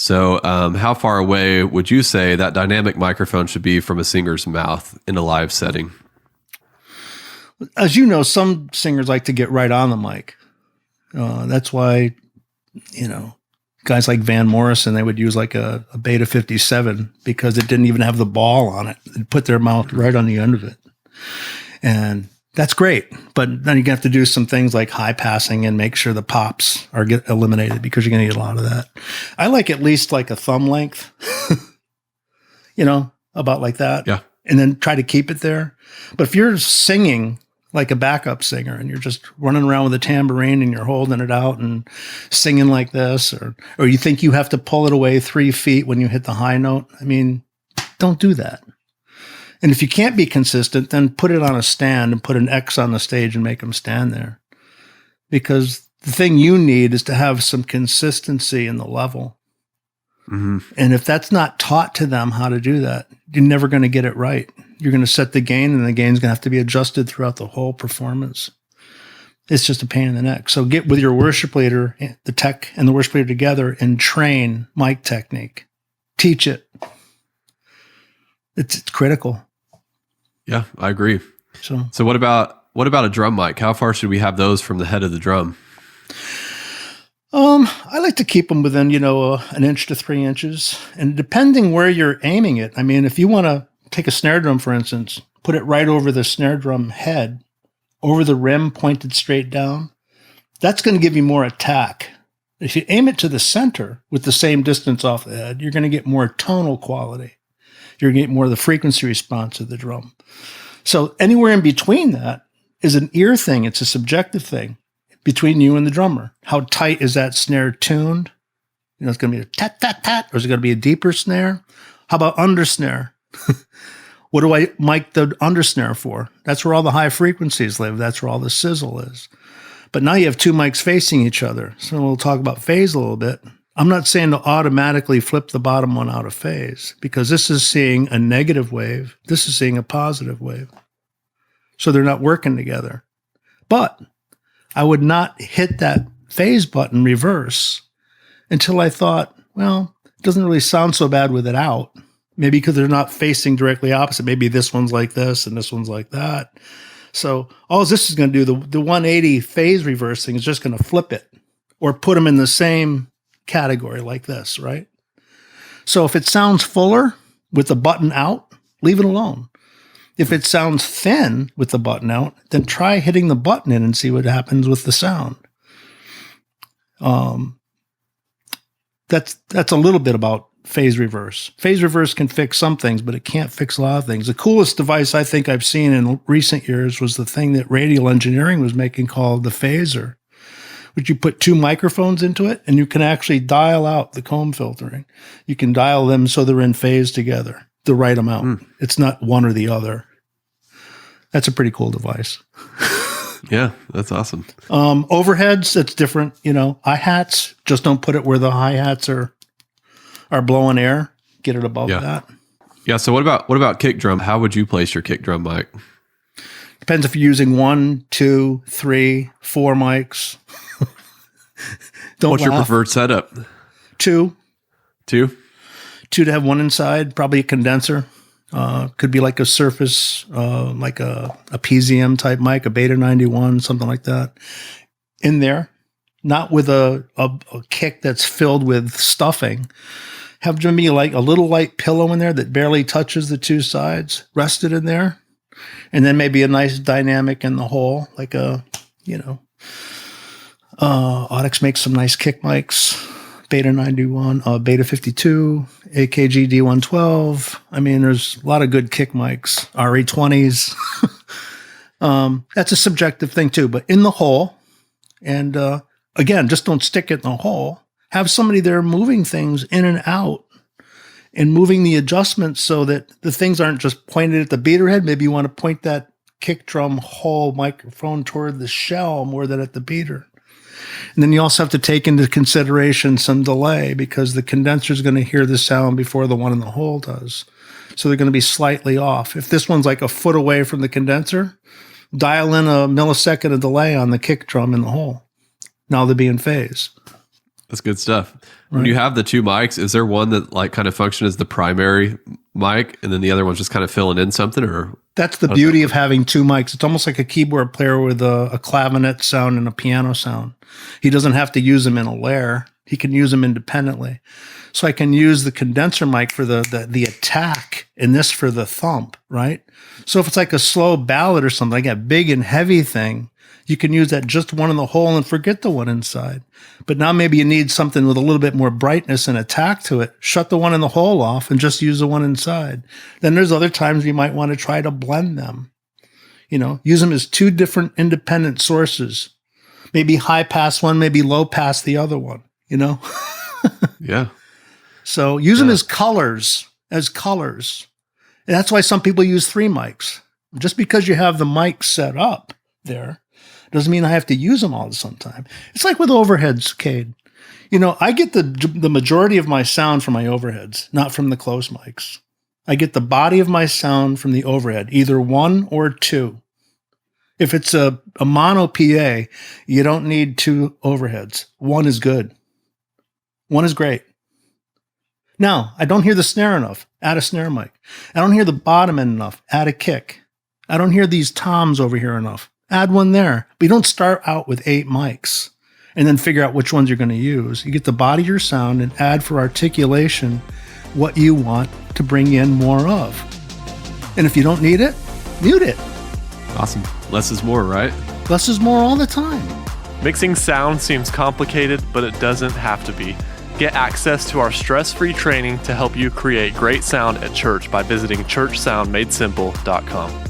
So how far away would you say that dynamic microphone should be from a singer's mouth in a live setting? As you know, some singers like to get right on the mic. That's why, guys like Van Morrison, they would use like a Beta 57 because it didn't even have the ball on it. They'd put their mouth right on the end of it. And that's great. But then you have to do some things like high passing and make sure the pops are get eliminated because you're going to get a lot of that. I like at least like a thumb length, about like that. Yeah. And then try to keep it there. But if you're singing like a backup singer and you're just running around with a tambourine and you're holding it out and singing like this, or you think you have to pull it away 3 feet when you hit the high note, don't do that. And if you can't be consistent, then put it on a stand and put an X on the stage and make them stand there. Because the thing you need is to have some consistency in the level. Mm-hmm. And if that's not taught to them how to do that, you're never going to get it right. You're going to set the gain, and the gain's going to have to be adjusted throughout the whole performance. It's just a pain in the neck. So get with your worship leader, the tech and the worship leader together, and train mic technique. Teach it. It's critical. Yeah, I agree. So what about a drum mic? How far should we have those from the head of the drum? I like to keep them within, 1 inch to 3 inches. And depending where you're aiming it, if you want to take a snare drum, for instance, put it right over the snare drum head, over the rim, pointed straight down, that's going to give you more attack. If you aim it to the center with the same distance off the head, you're going to get more tonal quality. You're going to get more of the frequency response of the drum. So anywhere in between that is an ear thing. It's a subjective thing between you and the drummer. How tight is that snare tuned? It's going to be a tat, tat, tat, or is it going to be a deeper snare? How about undersnare? What do I mic the undersnare for? That's where all the high frequencies live. That's where all the sizzle is. But now you have two mics facing each other. So we'll talk about phase a little bit. I'm not saying to automatically flip the bottom one out of phase, because this is seeing a negative wave. This is seeing a positive wave. So they're not working together. But I would not hit that phase button reverse until I thought, well, it doesn't really sound so bad with it out. Maybe because they're not facing directly opposite. Maybe this one's like this and this one's like that. So all this is going to do, the 180 phase reversing is just going to flip it or put them in the same category like this, right? So if it sounds fuller with the button out, leave it alone. If it sounds thin with the button out, then try hitting the button in and see what happens with the sound. That's a little bit about phase reverse. Phase reverse can fix some things, but it can't fix a lot of things. The coolest device I think I've seen in recent years was the thing that Radial Engineering was making called the phaser, which you put two microphones into it, and you can actually dial out the comb filtering. You can dial them so they're in phase together, the right amount. It's not one or the other. That's a pretty cool device. Yeah, that's awesome. Overheads, it's different. Hi-hats, just don't put it where the hi-hats are blowing air. Get it above that. Yeah. So what about kick drum? How would you place your kick drum mic? Depends if you're using 1, 2, 3, 4 mics. What's your preferred setup? 2. 2 to have one inside, probably a condenser. Could be like a Surface, like a PZM type mic, a Beta 91, something like that. In there, not with a kick that's filled with stuffing. Have maybe like a little light pillow in there that barely touches the two sides, rested in there. And then maybe a nice dynamic in the hole, like Audix makes some nice kick mics. Beta 91, Beta 52, AKG D112. There's a lot of good kick mics, RE20s. That's a subjective thing too, but in the hole. And again, just don't stick it in the hole. Have somebody there moving things in and out and moving the adjustments so that the things aren't just pointed at the beater head. Maybe you want to point that kick drum hole microphone toward the shell more than at the beater. And then you also have to take into consideration some delay because the condenser is going to hear the sound before the one in the hole does. So they're going to be slightly off. If this one's like a foot away from the condenser, dial in a millisecond of delay on the kick drum in the hole. Now they'll be in phase. That's good stuff. When you have the two mics, is there one that like kind of function as the primary mic and then the other one's just kind of filling in something, or? That's the beauty of having two mics. It's almost like a keyboard player with a clavinet sound and a piano sound. He doesn't have to use them in a layer. He can use them independently. So I can use the condenser mic for the attack and this for the thump, right? So if it's like a slow ballad or something, like a big and heavy thing, you can use that just one in the hole and forget the one inside. But now maybe you need something with a little bit more brightness and attack to it. Shut the one in the hole off and just use the one inside. Then there's other times you might want to try to blend them. Use them as two different independent sources. Maybe high pass one, maybe low pass the other one, Yeah. So use them as colors. And that's why some people use three mics. Just because you have the mic set up there doesn't mean I have to use them all the time. It's like with overheads, Cade. I get the majority of my sound from my overheads, not from the close mics. I get the body of my sound from the overhead, either one or two. If it's a mono PA, you don't need two overheads. One is good. One is great. Now, I don't hear the snare enough. Add a snare mic. I don't hear the bottom end enough. Add a kick. I don't hear these toms over here enough. Add one there. But you don't start out with 8 mics and then figure out which ones you're going to use. You get the body of your sound and add for articulation what you want to bring in more of. And if you don't need it, mute it. Awesome. Less is more, right? Less is more all the time. Mixing sound seems complicated, but it doesn't have to be. Get access to our stress-free training to help you create great sound at church by visiting churchsoundmadesimple.com.